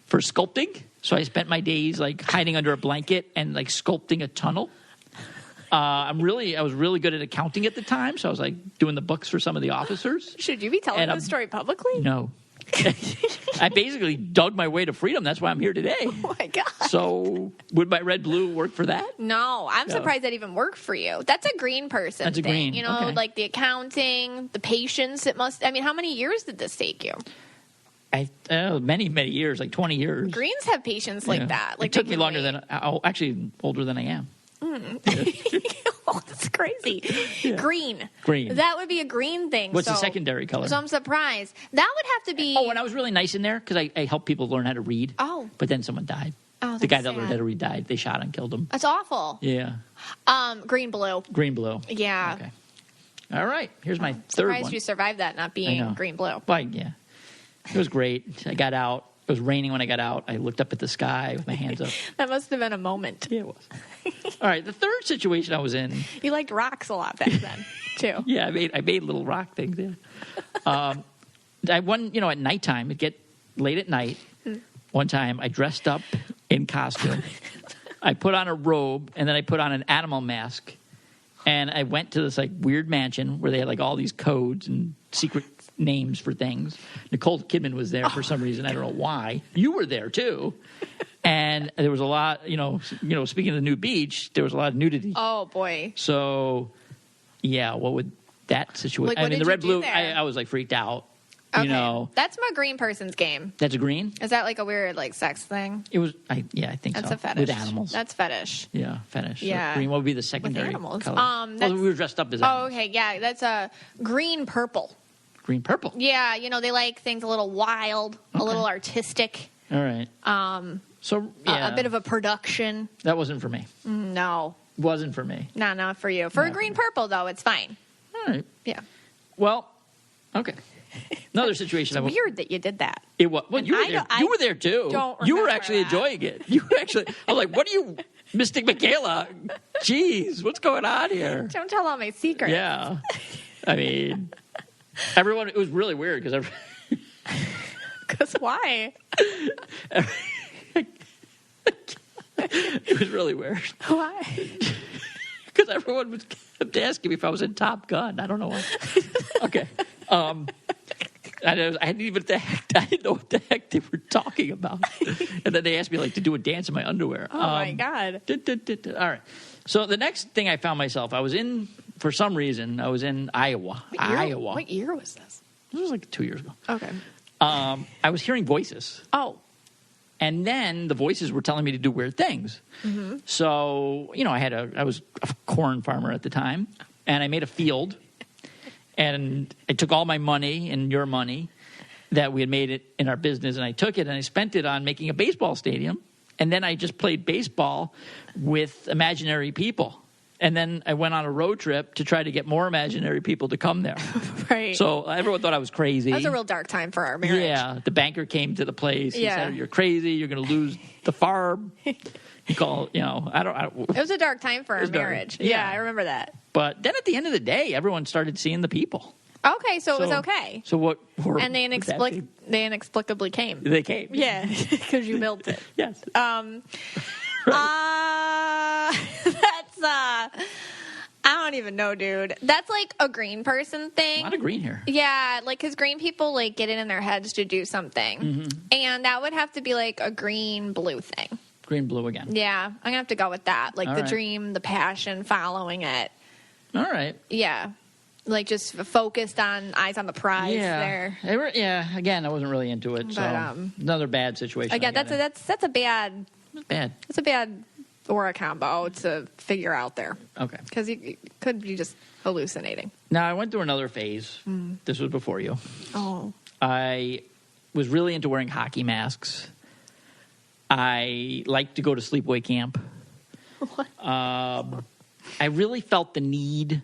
for sculpting. So I spent my days like hiding under a blanket and like sculpting a tunnel. I was really good at accounting at the time. So I was like doing the books for some of the officers. Should you be telling this story publicly? No. I basically dug my way to freedom. That's why I'm here today. Oh my God. So would my red blue work for that? No, I'm surprised that even worked for you. That's a green person That's a thing. green. You know, Okay. like the accounting, the patience it must. I mean, how many years did this take you? Many years, like 20 years. Greens have patience like that. Like it took they me can longer wait. than, actually older than I am. Oh, that's crazy. Yeah. Green. Green. That would be a green thing. What's the secondary color? So I'm surprised. That would have to be. Oh, and I was really nice in there because I helped people learn how to read. Oh. But then someone died. Oh, the guy that's that learned sad. how to read died. They shot and killed him. That's awful. Yeah. Green, blue. Green, blue. Yeah. Okay. All right. Here's my third Surprised one. you survived that not I being know. green, blue. Well, yeah. It was great. I got out. It was raining when I got out. I looked up at the sky with my hands up. That must have been a moment. Yeah, it was. All right. The third situation I was in. You liked rocks a lot back then, too. Yeah, I made little rock things. Yeah. At nighttime, it'd get late at night. One time, I dressed up in costume. I put on a robe, and then I put on an animal mask. And I went to this like weird mansion where they had like all these codes and secret names for things. Nicole Kidman was there for some reason. I don't know why. You were there too. And there was a lot, speaking of the new beach, there was a lot of nudity. Oh, boy. So, yeah, what would that situation? Like, what did the you red do blue. there? I was like freaked out. Okay. You know, That's my green person's game. that's a green. Is that like a weird like sex thing? It was. I think That's so. a fetish. With animals. That's fetish. Yeah, fetish. So Yeah. green. What would be the secondary animals. color? That's- we were dressed up as Oh, animals. okay. Yeah, that's a green purple. Green, purple. Yeah, they like things a little wild, a little artistic, All right. So yeah, a bit of a production. that wasn't for me. No, Wasn't for me. no, not for you. For a green purple, though, it's fine. All right. Yeah. Well, okay. Another situation. It's weird that you did that. It was. Well, And you were I there. don't- You were there too. don't You were remember actually that. enjoying it. You were actually. I was like, "What are you, Mystic Michaela? Jeez, what's going on here?" Don't tell all my secrets. Yeah. I mean, everyone. It was really weird because Because why? it was really weird Why? because everyone was kept asking me if I was in Top Gun. I don't know why. Okay. I didn't know what the heck they were talking about. And then they asked me like to do a dance in my underwear. Oh my God. All right. So the next thing I found myself, I was in Iowa. Iowa. What year was this? This was like 2 years ago. Okay. I was hearing voices. Oh. And then the voices were telling me to do weird things. Mm-hmm. So, I was a corn farmer at the time, and I made a field, and I took all my money and your money that we had made it in our business, and I took it and I spent it on making a baseball stadium. And then I just played baseball with imaginary people. And then I went on a road trip to try to get more imaginary people to come there. Right. So everyone thought I was crazy. That was a real dark time for our marriage. Yeah. The banker came to the place. He said, "You're crazy. You're going to lose the farm." He called, I don't. It was a dark time for our marriage. Yeah, I remember that. But then at the end of the day, everyone started seeing the people. Okay, so it was okay. So what? And they inexplicably came. They came. Yeah, because you built it. Yes. That's I don't even know, dude. That's like a green person thing. A lot of green here. Yeah, like because green people like get it in their heads to do something, and that would have to be like a green-blue thing. Green-blue again. Yeah, I'm gonna have to go with that. Like All the right. dream, the passion, following it. All right. Yeah. Like just focused on eyes on the prize there. Again, I wasn't really into it. So another bad situation. Again, that's a bad. Bad. It's a bad aura combo to figure out there. Okay. Because you could be just hallucinating. Now I went through another phase. This was before you. Oh. I was really into wearing hockey masks. I liked to go to sleepaway camp. What? I really felt the need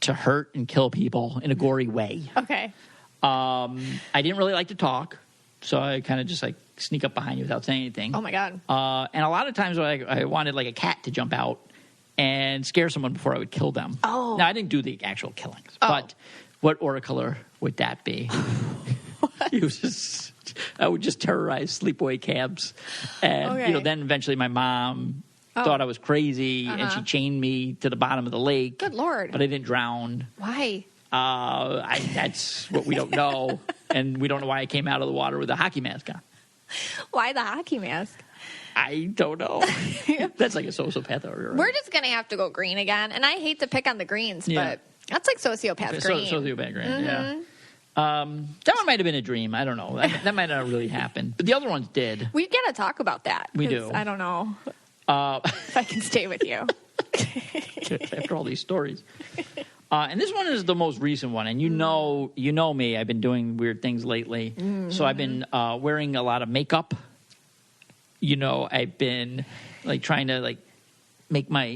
to hurt and kill people in a gory way. Okay. I didn't really like to talk, so I kind of just like sneak up behind you without saying anything. Oh my God. And a lot of times I wanted like a cat to jump out and scare someone before I would kill them. Oh. Now I didn't do the actual killings, but what aura color would that be? It was just, I would just terrorize sleepaway camps, and then eventually my mom thought I was crazy, and she chained me to the bottom of the lake. Good Lord. But I didn't drown. Why? That's what we don't know, and we don't know why I came out of the water with a hockey mask on. Why the hockey mask? I don't know. That's like a sociopath. We're just going to have to go green again, and I hate to pick on the greens, but that's like sociopath green. Sociopath green, yeah. That one might have been a dream. I don't know. That might not really happen. But the other ones did. We got to talk about that. We do. I don't know if I can stay with you. After all these stories. And this one is the most recent one. And you know me. I've been doing weird things lately. So I've been wearing a lot of makeup. I've been like trying to like make my,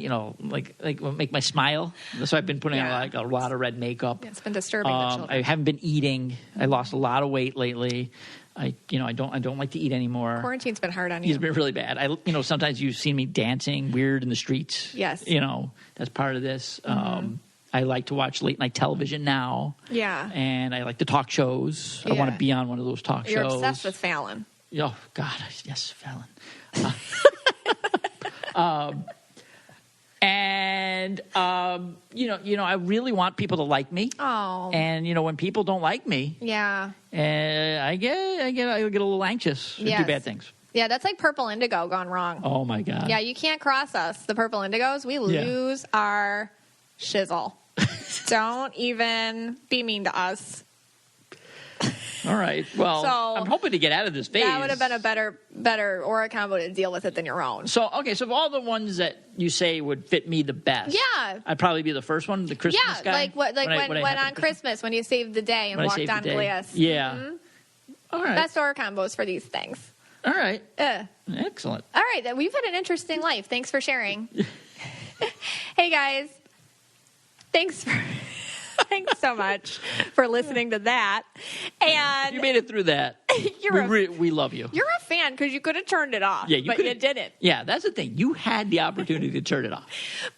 make my smile. So I've been putting on like a lot of red makeup. It's been disturbing the children. I haven't been eating. I lost a lot of weight lately. I don't like to eat anymore. Quarantine's been hard on you. It's been really bad. Sometimes you've seen me dancing weird in the streets. Yes. That's part of this. I like to watch late night television now. Yeah. And I like the talk shows. I want to be on one of those talk shows. You're obsessed with Fallon. Oh God, yes, Fallon. I really want people to like me. Oh. And when people don't like me, yeah, I get a little anxious and do bad things. Yeah, that's like purple indigo gone wrong. Oh my God. Yeah, you can't cross us. The purple indigos, we lose our shizzle. Don't even be mean to us. All right. Well, I'm hoping to get out of this phase. That would have been a better aura combo to deal with it than your own. So, of all the ones that you say would fit me the best, I'd probably be the first one, the Christmas guy. When on Christmas, when you saved the day and walked on glass. Yeah. All right. Best aura combos for these things. All right. Excellent. All right. We've had an interesting life. Thanks for sharing. Hey, guys. Thanks so much for listening to that. And you made it through that. We love you. You're a fan because you could have turned it off, but you didn't. Yeah, that's the thing. You had the opportunity to turn it off.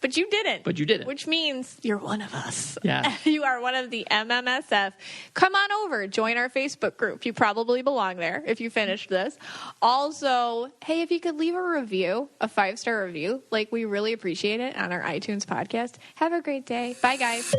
But you didn't. Which means you're one of us. Yeah. You are one of the MMSF. Come on over. Join our Facebook group. You probably belong there if you finished this. Also, hey, if you could leave a review, a 5-star review, we really appreciate it on our iTunes podcast. Have a great day. Bye, guys.